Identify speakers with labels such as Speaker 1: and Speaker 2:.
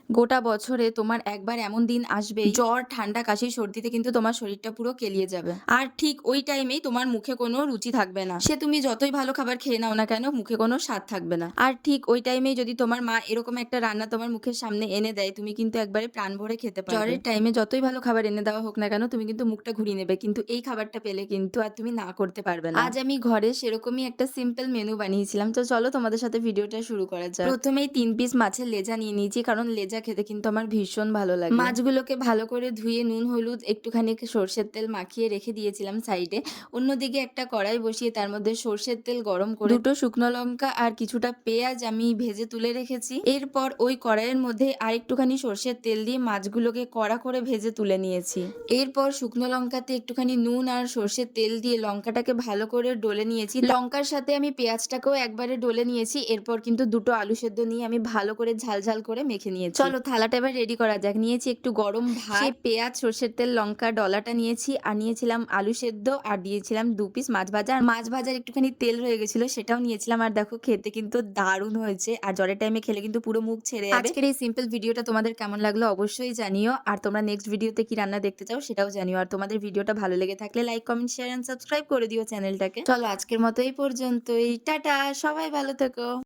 Speaker 1: গোটা বছরে তোমার একবার এমন দিন আসবে জ্বর, ঠান্ডা, কাশি, সর্দিতে কিন্তু তোমার শরীরটা পুরো কেলিয়ে যাবে। আর ঠিক ওই টাইমেই তোমার মুখে কোনো রুচি থাকবে না। সে তুমি যতই ভালো খাবার খেয়ে নাও না কেন, মুখে কোনো স্বাদ থাকবে না। আর ঠিক ওই টাইমেই যদি তোমার মা এরকম একটা রান্না তোমার মুখের সামনে এনে দেয়, তুমি কিন্তু একবারে প্রাণ ভরে খেতে পারবে। জ্বরের টাইমে যতই ভালো খাবার এনে দেওয়া হোক না কেন, তুমি কিন্তু মুখটা ঘুরিয়ে নেবে। কিন্তু এই খাবারটা পেলে কিন্তু আর তুমি না করতে পারবে না। আজ আমি ঘরে সেরকমই একটা সিম্পল মেনু বানিয়েছিলাম। তো চলো তোমাদের সাথে ভিডিওটা শুরু করা যাক। প্রথমেই ৩ পিস মাছের লেজা নিয়ে নিয়েছি, কারণ লেজা খেতে কিন্তু আমার ভীষণ ভালো লাগে। মাছগুলোকে ভালো করে ধুয়ে নুন, হলুদ, একটুখানি সরষের তেল মাখিয়ে রেখে দিয়েছিলাম সাইডে। অন্যদিকে একটা কড়াই বসিয়ে তার মধ্যে সরষের তেল গরম করে ২টো শুকনো লঙ্কা আর কিছুটা পেঁয়াজ আমি ভেজে তুলে রেখেছি। এরপর ওই কড়াইয়ের মধ্যে আরেকটুখানি সরষের তেল দিয়ে মাছগুলোকে কড়া করে ভেজে তুলে নিয়েছি। এরপর শুকনো লঙ্কাতে একটুখানি নুন আর সরষের তেল দিয়ে লঙ্কাটাকে ভালো করে ডলে নিয়েছি। লঙ্কার সাথে আমি পেঁয়াজটাকেও একবারে ডলে নিয়েছি। এরপর কিন্তু ২টো আলু সেদ্ধ নিয়ে আমি ভালো করে ঝাল করে মেখে নিয়েছি। চলো থালাটা এবার রেডি করা যাক। নিয়েছি একটু গরম ভাত, সেই পেঁয়াজ, সরষের তেল, লঙ্কা ডলাটা নিয়েছি, আর নিয়েছিলাম আলু সেদ্ধ, আর দিয়েছিলাম ২ পিস মাছ ভাজা। আর মাছ ভাজার একটুখানি তেল রয়ে গেছিল, সেটাও নিয়েছিলাম। আর দেখো খেতে কিন্তু দারুণ হয়েছে। আর জ্বরের টাইমে খেলে কিন্তু পুরো মুখ ছেড়ে যাবে। আজকের এই সিম্পল ভিডিওটা তোমাদের কেমন লাগলো অবশ্যই জানিও। আর তোমরা নেক্সট ভিডিওতে কি রান্না দেখতে চাও সেটাও জানিও। আর তোমাদের ভিডিওটা ভালো লেগে থাকলে like, comment, share and subscribe করে দিও চ্যানেলটাকে। চলো আজকের মতো এই পর্যন্তই। টাটা, সবাই ভালো থেকো।